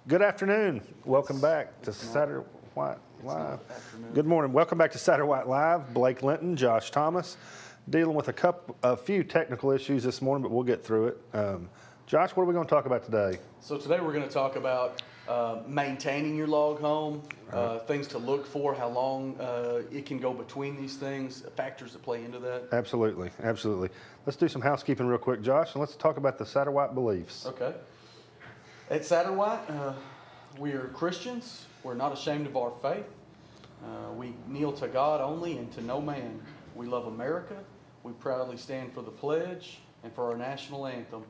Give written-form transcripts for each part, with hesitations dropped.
Good afternoon. Welcome back to Satterwhite Live. Good morning. Welcome back to Satterwhite Live. Blake Linton, Josh Thomas, dealing with a few technical issues this morning, but we'll get through it. Josh, what are we going to talk about today? So today we're going to talk about maintaining your log home, things to look for, how long it can go between these things, factors that play into that. Absolutely, absolutely. Let's do some housekeeping real quick, Josh, and let's talk about the Satterwhite beliefs. Okay. At Satterwhite, we are Christians. We're not ashamed of our faith. We kneel to God only and to no man. We love America. We proudly stand for the pledge and for our national anthem.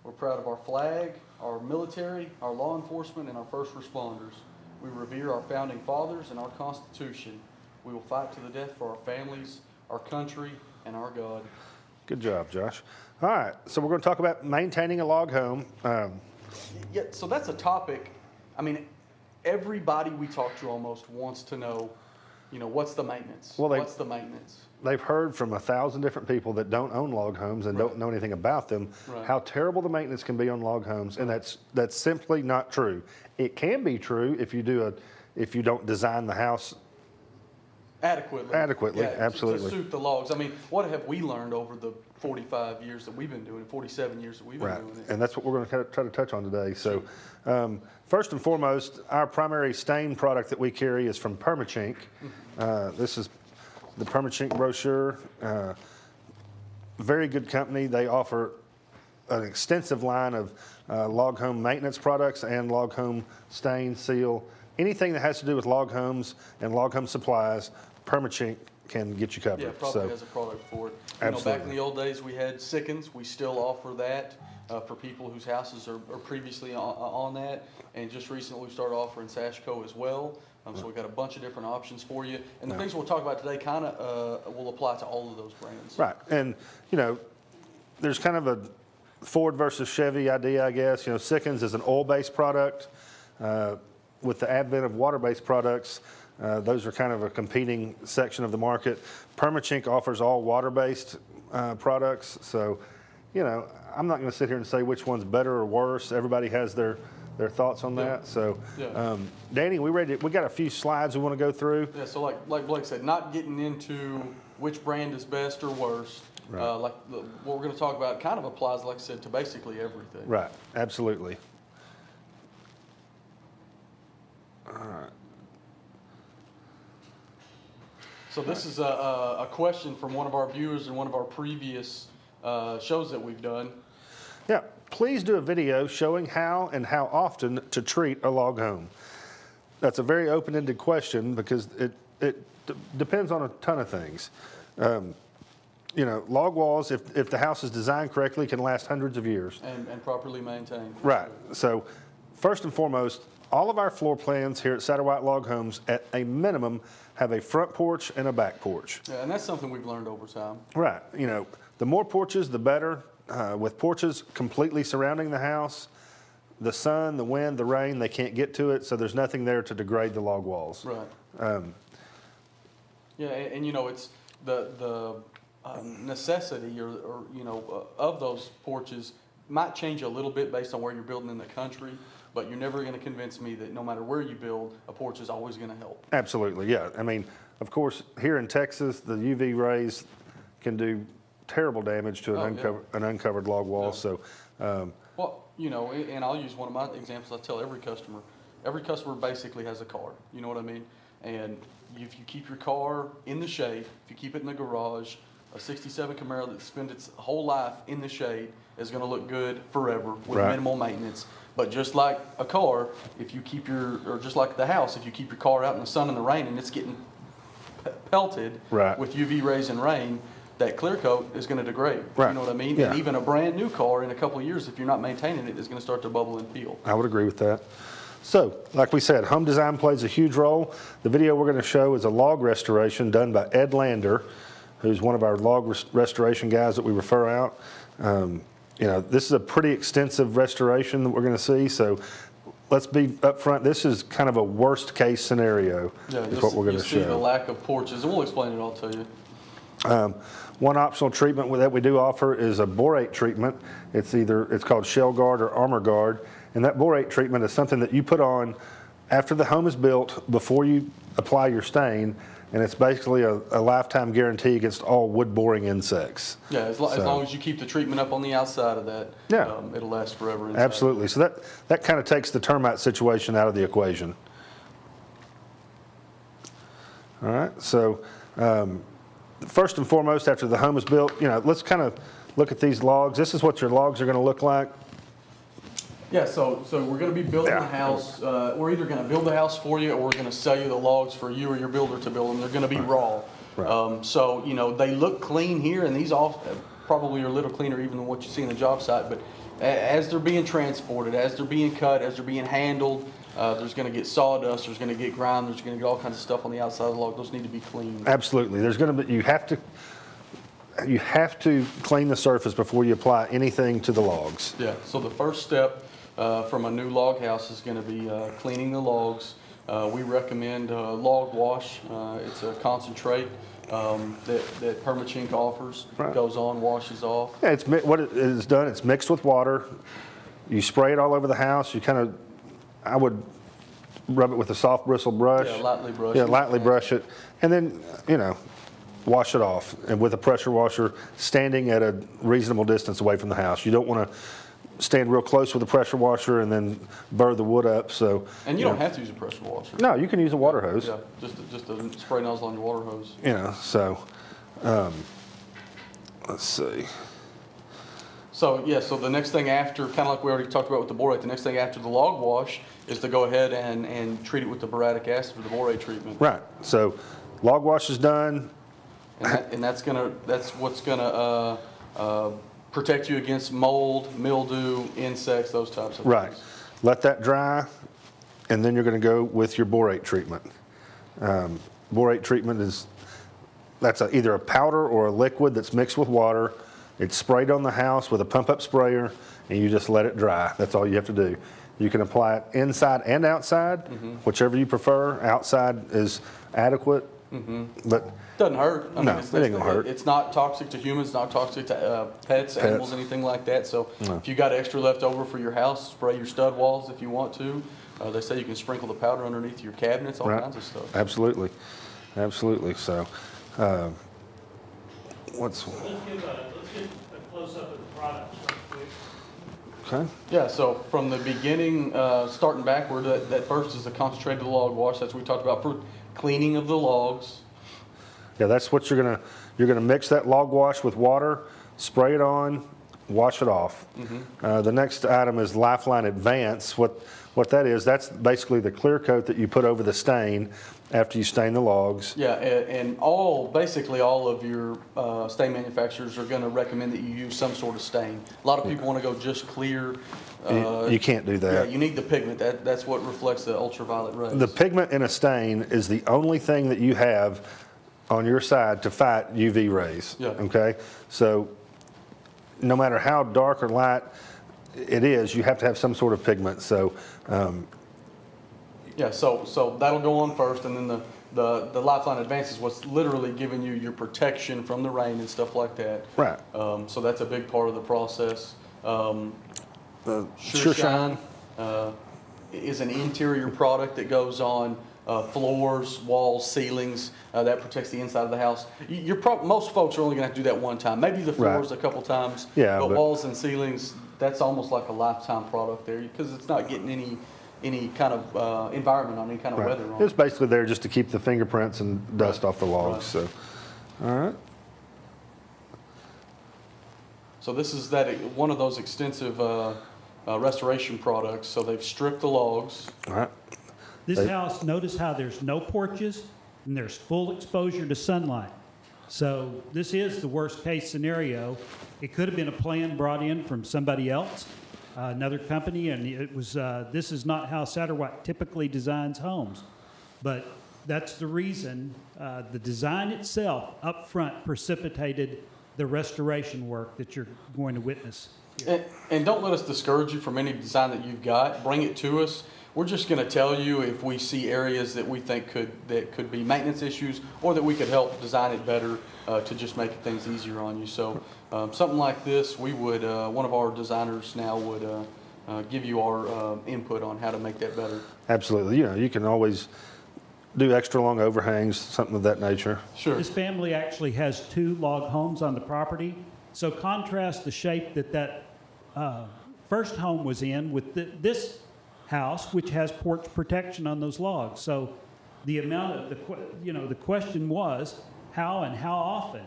We're proud of our flag, our military, our law enforcement, and our first responders. We revere our founding fathers and our Constitution. We will fight to the death for our families, our country, and our God. Good job, Josh. All right, so we're going to talk about maintaining a log home. Yeah, so that's a topic. I mean, everybody we talk to almost wants to know, what's the maintenance? What's the maintenance? They've heard from 1,000 different people that don't own log homes and don't know anything about them, how terrible the maintenance can be on log homes, and that's simply not true. It can be true if you don't design the house adequately, yeah, absolutely. To suit the logs. I mean, what have we learned over the 45 years that we've been doing it, 47 years that we've been doing it? And that's what we're going to try to touch on today. So first and foremost, our primary stain product that we carry is from Permachink. This is the Permachink brochure. Very good company. They offer an extensive line of log home maintenance products and log home stain, seal, anything that has to do with log homes and log home supplies. Permachink can get you covered. Yeah, probably has a product for it. Absolutely. Back in the old days, we had Sickens. We still offer that for people whose houses are previously on that. And just recently, we started offering Sashco as well. So we've got a bunch of different options for you. And the things we'll talk about today kind of will apply to all of those brands. Right. And, there's kind of a Ford versus Chevy idea, I guess. Sickens is an oil-based product. With the advent of water-based products, those are kind of a competing section of the market. Permachink offers all water-based products. So, I'm not going to sit here and say which one's better or worse. Everybody has their thoughts on that. So, Danny, we got a few slides we want to go through. Yeah, so like Blake said, not getting into which brand is best or worst. Right. What we're going to talk about kind of applies, like I said, to basically everything. Right, absolutely. All right. So this is a question from one of our viewers in one of our previous shows that we've done. Yeah, please do a video showing how and how often to treat a log home. That's a very open-ended question because it depends on a ton of things. Log walls, if the house is designed correctly, can last hundreds of years. And properly maintained. Right. So first and foremost, all of our floor plans here at Satterwhite Log Homes, at a minimum, have a front porch and a back porch. Yeah, and that's something we've learned over time. Right. The more porches, the better. With porches completely surrounding the house, the sun, the wind, the rain, they can't get to it, so there's nothing there to degrade the log walls. Right. Yeah, and it's the necessity or of those porches might change a little bit based on where you're building in the country. But you're never going to convince me that no matter where you build, a porch is always going to help. Absolutely, yeah. I mean, of course, here in Texas, the UV rays can do terrible damage to an uncovered log wall. Yeah. So, and I'll use one of my examples. I tell every customer basically has a car. You know what I mean? And if you keep your car in the shade, if you keep it in the garage, a 67 Camaro that spent its whole life in the shade is going to look good forever with minimal maintenance. But just like a car, just like the house, if you keep your car out in the sun and the rain and it's getting pelted with UV rays and rain, that clear coat is going to degrade. Right. You know what I mean? Yeah. And even a brand new car in a couple of years, if you're not maintaining it, is going to start to bubble and peel. I would agree with that. So, like we said, home design plays a huge role. The video we're going to show is a log restoration done by Ed Lander, who's one of our log restoration guys that we refer out. This is a pretty extensive restoration that we're going to see. So let's be upfront. This is kind of a worst case scenario. Is what we're going to show. You see the lack of porches, and we'll explain it all to you. One optional treatment that we do offer is a borate treatment. It's called Shell Guard or Armor Guard, And that borate treatment is something that you put on after the home is built, before you apply your stain, and it's basically a lifetime guarantee against all wood-boring insects. Yeah, as long as you keep the treatment up on the outside of that, Yeah. It'll last forever inside. Absolutely. So that kind of takes the termite situation out of the equation. All right. So first and foremost, after the home is built, let's kind of look at these logs. This is what your logs are going to look like. Yeah, so we're going to be building the house. We're either going to build the house for you, or we're going to sell you the logs for you or your builder to build them. They're going to be raw. Right. So they look clean here, and these all probably are a little cleaner even than what you see in the job site. But as they're being transported, as they're being cut, as they're being handled, there's going to get sawdust, there's going to get grime, there's going to get all kinds of stuff on the outside of the log. Those need to be cleaned. Absolutely. There's going to be, you have to clean the surface before you apply anything to the logs. Yeah, so the first step from a new log house is going to be cleaning the logs. We recommend log wash. It's a concentrate that Permachink offers. Right. Goes on, washes off. Yeah, what it is done, it's mixed with water. You spray it all over the house. I would rub it with a soft bristle brush. Yeah, lightly brush Yeah, it. lightly brush it. And then, wash it off. And with a pressure washer, standing at a reasonable distance away from the house. You don't want to stand real close with a pressure washer and then burr the wood up. So. And you don't have to use a pressure washer. No, you can use a water hose. Yeah, just a spray nozzle on your water hose. So, let's see. So the next thing after, kind of like we already talked about with the borate, the next thing after the log wash is to go ahead and treat it with the boratic acid for the borate treatment. Right. So, log wash is done. And that's what's gonna protect you against mold, mildew, insects, those types of things. Right. Let that dry, and then you're going to go with your borate treatment. Borate treatment that's either a powder or a liquid that's mixed with water. It's sprayed on the house with a pump-up sprayer, and you just let it dry. That's all you have to do. You can apply it inside and outside, whichever you prefer. Outside is adequate, but doesn't hurt. No, it ain't gonna hurt. It's not toxic to humans, not toxic to pets, animals, anything like that. So if you got extra left over for your house, spray your stud walls if you want to. They say you can sprinkle the powder underneath your cabinets, all kinds of stuff. Absolutely. So, Let's get a close-up of the products real quick. Okay. Yeah, so from the beginning, starting backward, that first is the concentrated log wash. That's what we talked about for cleaning of the logs. Yeah, that's what you're gonna mix that log wash with water, spray it on, wash it off. The next item is Lifeline Advance. What that is, that's basically the clear coat that you put over the stain after you stain the logs. Yeah, and basically all of your stain manufacturers are going to recommend that you use some sort of stain. A lot of people want to go just clear. You can't do that. Yeah, you need the pigment. That's what reflects the ultraviolet rays. The pigment in a stain is the only thing that you have on your side to fight UV rays. Yeah. Okay? So no matter how dark or light it is, you have to have some sort of pigment. So yeah, so that'll go on first, and then the Lifeline Advance is what's literally giving you your protection from the rain and stuff like that. Right. So that's a big part of the process. Sure Shine is an interior product that goes on floors, walls, ceilings. That protects the inside of the house. Most folks are only going to have to do that one time. Maybe the floors a couple times. Yeah, but but walls and ceilings, that's almost like a lifetime product there because it's not getting any kind of environment on any kind of weather on It's it. basically there just to keep the fingerprints and dust off the logs. So, all right. So this is one of those extensive restoration products. So they've stripped the logs. All right. This house, notice how there's no porches and there's full exposure to sunlight. So this is the worst case scenario. It could have been a plan brought in from somebody else, another company, and it was. This is not how Satterwhite typically designs homes, but that's the reason. The design itself up front precipitated the restoration work that you're going to witness. And don't let us discourage you from any design that you've got. Bring it to us. We're just going to tell you if we see areas that we think could be maintenance issues, or that we could help design it better to just make things easier on you. So something like this, we would one of our designers now would give you our input on how to make that better. Absolutely. You can always do extra long overhangs, something of that nature. Sure. This family actually has 2 log homes on the property. So contrast the shape that first home was in with this house, which has porch protection on those logs. So the amount of the question was how and how often.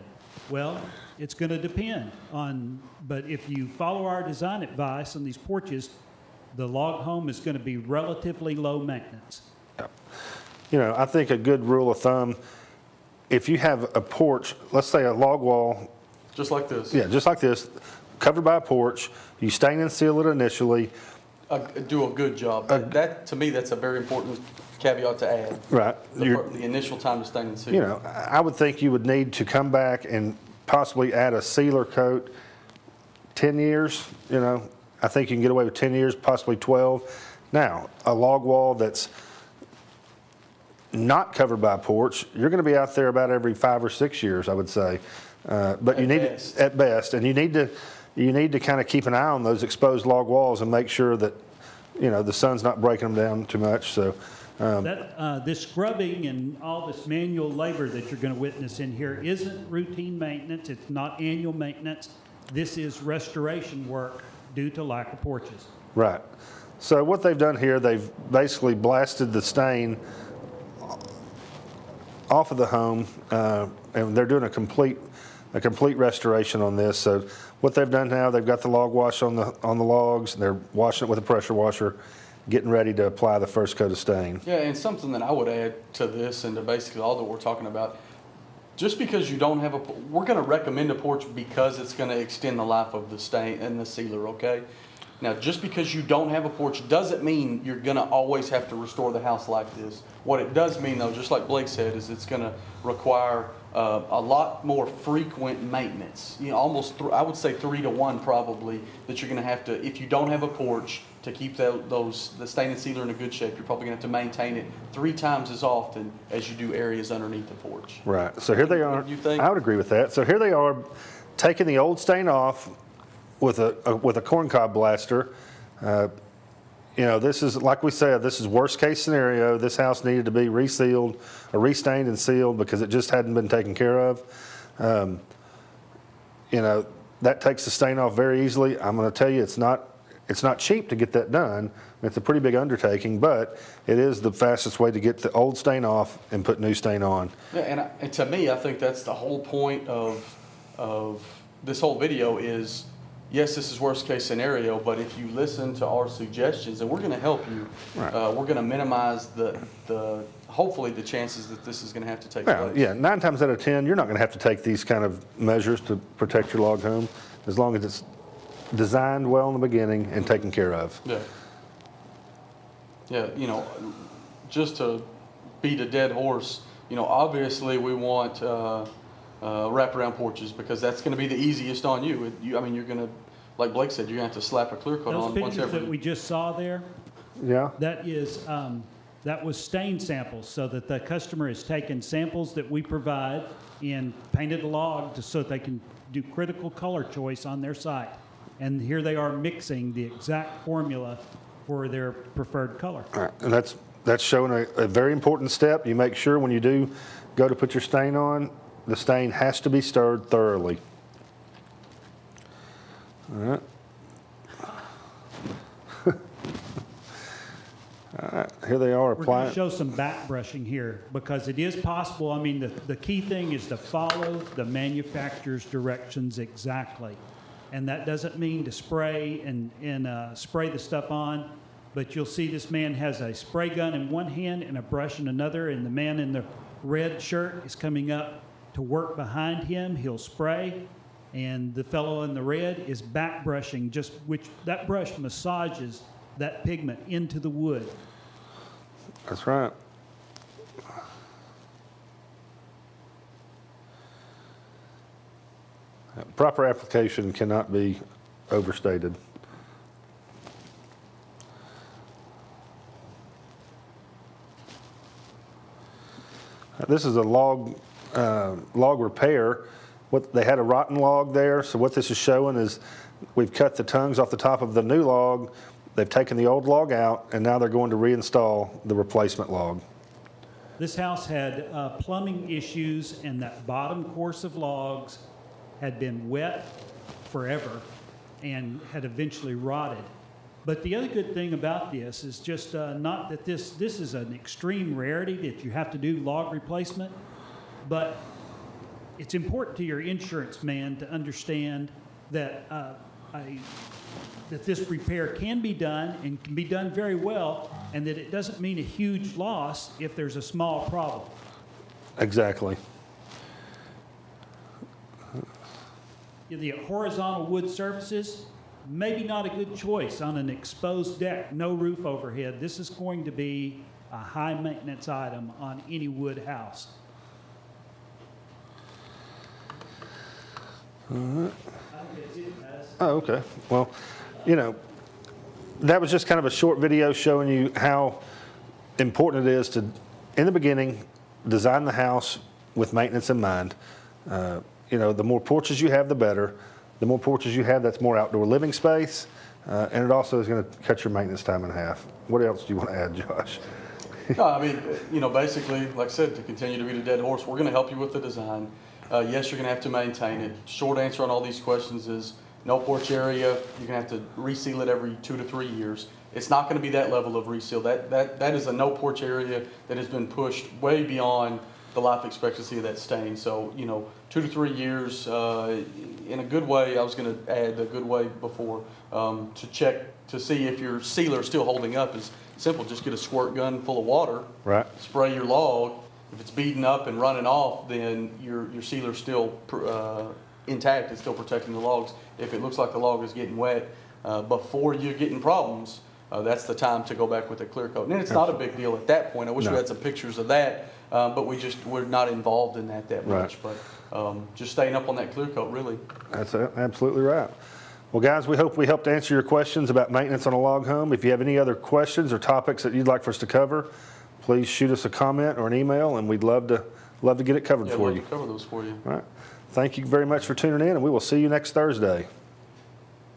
Well, it's going to depend on, but if you follow our design advice on these porches, the log home is going to be relatively low maintenance. I think a good rule of thumb, if you have a porch, let's say a log wall. Just like this. Yeah, just like this, covered by a porch, you stain and seal it initially. Do a good job. That to me, that's a very important caveat to add. Right. The initial time to stain and seal. I would think you would need to come back and possibly add a sealer coat 10 years. I think you can get away with 10 years, possibly 12. Now, a log wall that's not covered by a porch, you're going to be out there about every 5 or 6 years, I would say. But you need at best, and you need to kind of keep an eye on those exposed log walls and make sure that the sun's not breaking them down too much. So this scrubbing and all this manual labor that you're going to witness in here isn't routine maintenance. It's not annual maintenance. This is restoration work due to lack of porches. Right. So what they've done here, they've basically blasted the stain off of the home, and they're doing a complete restoration on this. So what they've done now, they've got the log wash on the logs, and they're washing it with a pressure washer, getting ready to apply the first coat of stain. Yeah, and something that I would add to this and to basically all that we're talking about, just because you don't have we're going to recommend a porch because it's going to extend the life of the stain and the sealer, okay? Now, just because you don't have a porch doesn't mean you're going to always have to restore the house like this. What it does mean, though, just like Blake said, is it's going to require a lot more frequent maintenance. Almost, I would say 3 to 1 probably, that you're going to have to, if you don't have a porch, to keep the stain and sealer in a good shape, you're probably going to have to maintain it 3 times as often as you do areas underneath the porch. Right. So here they are. You think? I would agree with that. So here they are, taking the old stain off with a corncob blaster. This is, like we said, this is worst case scenario. This house needed to be resealed or restained and sealed because it just hadn't been taken care of. That takes the stain off very easily. I'm going to tell you, it's not cheap to get that done. It's a pretty big undertaking, but it is the fastest way to get the old stain off and put new stain on. Yeah, and to me, I think that's the whole point of this whole video is, yes, this is worst case scenario, but if you listen to our suggestions, and we're going to help you, Right. We're going to minimize hopefully the chances that this is going to have to take place. Yeah, 9 times out of 10, you're not going to have to take these kind of measures to protect your log home, as long as it's designed well in the beginning and taken care of. Yeah. Yeah, just to beat a dead horse, obviously we want wraparound porches because that's going to be the easiest on you. You're going to, like Blake said, you're going to have to slap a clear coat Those on once pictures every. that we just saw there, Yeah. that was stain samples, so that the customer has taken samples that we provide and painted a log so that they can do critical color choice on their site. And here they are mixing the exact formula for their preferred color. All right. And that's showing a very important step. You make sure when you do go to put your stain on, the stain has to be stirred thoroughly. All right. All right, here they are We're going applying. to show some back brushing here because it is possible. I mean, the key thing is to follow the manufacturer's directions exactly. And that doesn't mean to spray and spray the stuff on, but you'll see this man has a spray gun in one hand and a brush in another, and the man in the red shirt is coming up to work behind him. He'll spray, and the fellow in the red is back brushing, which that brush massages that pigment into the wood. That's right. Proper application cannot be overstated. This is a log repair. They had a rotten log there, so what this is showing is we've cut the tongues off the top of the new log, They've taken the old log out, and now they're going to reinstall the replacement log. This house had plumbing issues, and that bottom course of logs had been wet forever and had eventually rotted. But the other good thing about this is just not that this is an extreme rarity that you have to do log replacement, but it's important to your insurance man to understand that that this repair can be done and can be done very well, and that it doesn't mean a huge loss if there's a small problem. Exactly. The horizontal wood surfaces, maybe not a good choice on an exposed deck, no roof overhead. This is going to be a high maintenance item on any wood house. I think that's it, guys. Oh, okay. Well, you know, that was just kind of a short video showing you how important it is to, in the beginning, design the house with maintenance in mind. You know, the more porches you have, the better. The more porches you have, that's more outdoor living space, and it also is going to cut your maintenance time in half. What else do you want to add, Josh? No, I mean, you know, basically, like I said, to continue to beat a dead horse, we're going to help you with the design. Yes, you're going to have to maintain it. Short answer on all these questions is no porch area. You're going to have to reseal it every 2 to 3 years. It's not going to be that level of reseal. That is a no porch area that has been pushed way beyond the life expectancy of that stain. So, you know, 2 to 3 years, in a good way, I was going to add a good way before, to check to see if your sealer is still holding up is simple. Just get a squirt gun full of water, Right. spray your log. If it's beating up and running off, then your sealer's still intact. It's still protecting the logs. If it looks like the log is getting wet before you're getting problems, that's the time to go back with a clear coat. And it's not a big deal at that point. I wish we had some pictures of that, but we're not involved in that much. Right. But just staying up on that clear coat, really. That's absolutely right. Well, guys, we hope we helped answer your questions about maintenance on a log home. If you have any other questions or topics that you'd like for us to cover, please shoot us a comment or an email, and we'd love to get it covered for you. Cover those for you. All right. Thank you very much for tuning in, and we will see you next Thursday.